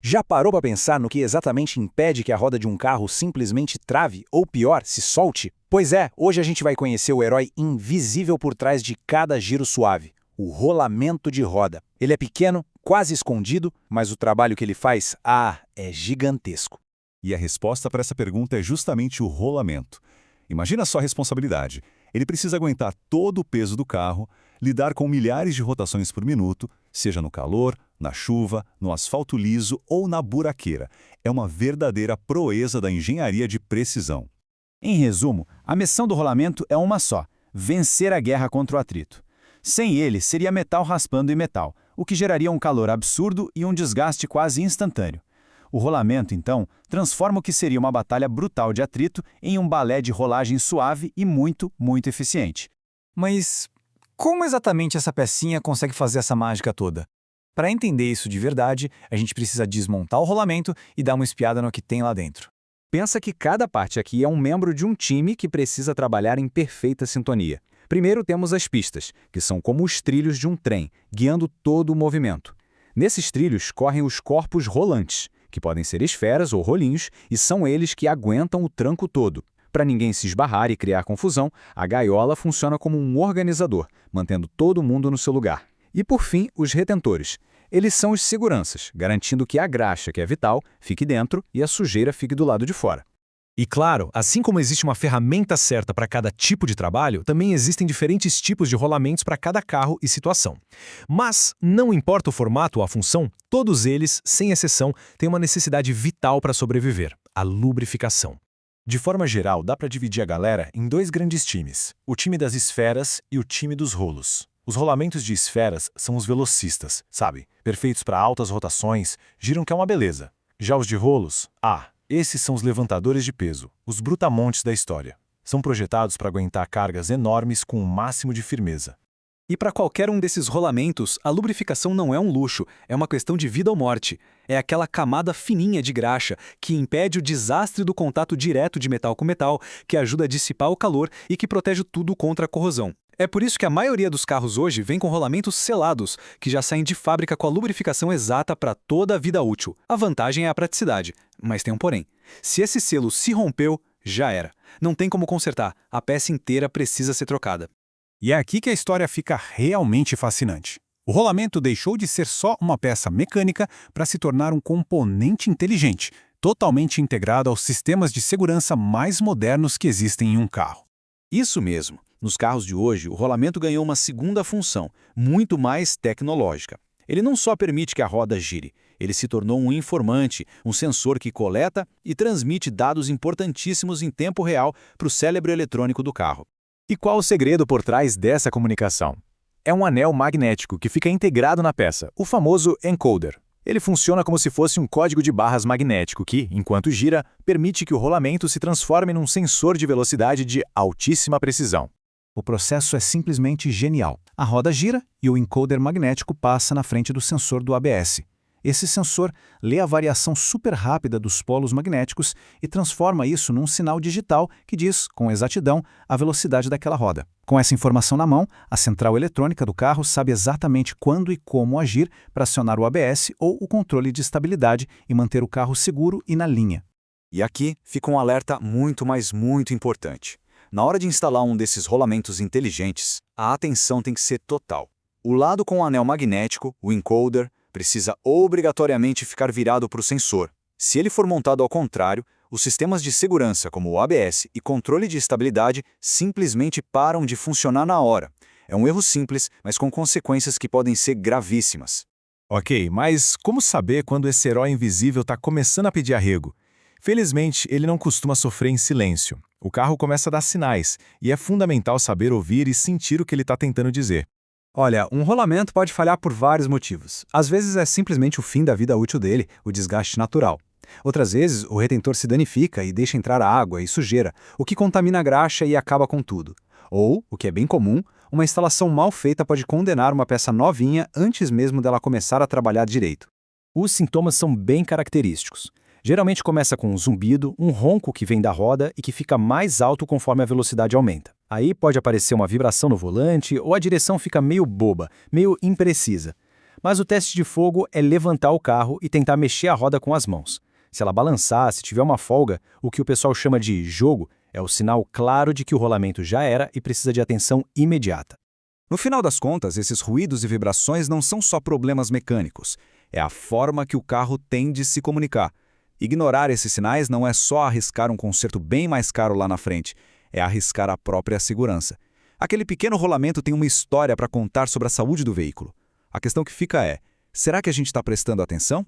Já parou para pensar no que exatamente impede que a roda de um carro simplesmente trave ou, pior, se solte? Pois é, hoje a gente vai conhecer o herói invisível por trás de cada giro suave, o rolamento de roda. Ele é pequeno, quase escondido, mas o trabalho que ele faz, é gigantesco. E a resposta para essa pergunta é justamente o rolamento. Imagina só a responsabilidade. Ele precisa aguentar todo o peso do carro, lidar com milhares de rotações por minuto, seja no calor, na chuva, no asfalto liso ou na buraqueira. É uma verdadeira proeza da engenharia de precisão. Em resumo, a missão do rolamento é uma só: vencer a guerra contra o atrito. Sem ele, seria metal raspando em metal, o que geraria um calor absurdo e um desgaste quase instantâneo. O rolamento, então, transforma o que seria uma batalha brutal de atrito em um balé de rolagem suave e muito, muito eficiente. Mas como exatamente essa pecinha consegue fazer essa mágica toda? Para entender isso de verdade, a gente precisa desmontar o rolamento e dar uma espiada no que tem lá dentro. Pensa que cada parte aqui é um membro de um time que precisa trabalhar em perfeita sintonia. Primeiro temos as pistas, que são como os trilhos de um trem, guiando todo o movimento. Nesses trilhos correm os corpos rolantes, que podem ser esferas ou rolinhos, e são eles que aguentam o tranco todo. Para ninguém se esbarrar e criar confusão, a gaiola funciona como um organizador, mantendo todo mundo no seu lugar. E por fim, os retentores. Eles são os seguranças, garantindo que a graxa, que é vital, fique dentro e a sujeira fique do lado de fora. E claro, assim como existe uma ferramenta certa para cada tipo de trabalho, também existem diferentes tipos de rolamentos para cada carro e situação. Mas, não importa o formato ou a função, todos eles, sem exceção, têm uma necessidade vital para sobreviver: a lubrificação. De forma geral, dá para dividir a galera em dois grandes times: o time das esferas e o time dos rolos. Os rolamentos de esferas são os velocistas, sabe? Perfeitos para altas rotações, giram que é uma beleza. Já os de rolos, esses são os levantadores de peso, os brutamontes da história. São projetados para aguentar cargas enormes com o máximo de firmeza. E para qualquer um desses rolamentos, a lubrificação não é um luxo, é uma questão de vida ou morte. É aquela camada fininha de graxa que impede o desastre do contato direto de metal com metal, que ajuda a dissipar o calor e que protege tudo contra a corrosão. É por isso que a maioria dos carros hoje vem com rolamentos selados, que já saem de fábrica com a lubrificação exata para toda a vida útil. A vantagem é a praticidade, mas tem um porém. Se esse selo se rompeu, já era. Não tem como consertar, a peça inteira precisa ser trocada. E é aqui que a história fica realmente fascinante. O rolamento deixou de ser só uma peça mecânica para se tornar um componente inteligente, totalmente integrado aos sistemas de segurança mais modernos que existem em um carro. Isso mesmo. Nos carros de hoje, o rolamento ganhou uma segunda função, muito mais tecnológica. Ele não só permite que a roda gire, ele se tornou um informante, um sensor que coleta e transmite dados importantíssimos em tempo real para o cérebro eletrônico do carro. E qual o segredo por trás dessa comunicação? É um anel magnético que fica integrado na peça, o famoso encoder. Ele funciona como se fosse um código de barras magnético que, enquanto gira, permite que o rolamento se transforme num sensor de velocidade de altíssima precisão. O processo é simplesmente genial. A roda gira e o encoder magnético passa na frente do sensor do ABS. Esse sensor lê a variação super rápida dos polos magnéticos e transforma isso num sinal digital que diz, com exatidão, a velocidade daquela roda. Com essa informação na mão, a central eletrônica do carro sabe exatamente quando e como agir para acionar o ABS ou o controle de estabilidade e manter o carro seguro e na linha. E aqui fica um alerta muito, mas muito importante. Na hora de instalar um desses rolamentos inteligentes, a atenção tem que ser total. O lado com o anel magnético, o encoder, precisa obrigatoriamente ficar virado para o sensor. Se ele for montado ao contrário, os sistemas de segurança como o ABS e controle de estabilidade simplesmente param de funcionar na hora. É um erro simples, mas com consequências que podem ser gravíssimas. Ok, mas como saber quando esse herói invisível está começando a pedir arrego? Felizmente, ele não costuma sofrer em silêncio. O carro começa a dar sinais, e é fundamental saber ouvir e sentir o que ele está tentando dizer. Olha, um rolamento pode falhar por vários motivos. Às vezes é simplesmente o fim da vida útil dele, o desgaste natural. Outras vezes, o retentor se danifica e deixa entrar água e sujeira, o que contamina a graxa e acaba com tudo. Ou, o que é bem comum, uma instalação mal feita pode condenar uma peça novinha antes mesmo dela começar a trabalhar direito. Os sintomas são bem característicos. Geralmente começa com um zumbido, um ronco que vem da roda e que fica mais alto conforme a velocidade aumenta. Aí pode aparecer uma vibração no volante ou a direção fica meio boba, meio imprecisa. Mas o teste de fogo é levantar o carro e tentar mexer a roda com as mãos. Se ela balançar, se tiver uma folga, o que o pessoal chama de jogo, é o sinal claro de que o rolamento já era e precisa de atenção imediata. No final das contas, esses ruídos e vibrações não são só problemas mecânicos, é a forma que o carro tem de se comunicar. Ignorar esses sinais não é só arriscar um conserto bem mais caro lá na frente, é arriscar a própria segurança. Aquele pequeno rolamento tem uma história para contar sobre a saúde do veículo. A questão que fica é, será que a gente está prestando atenção?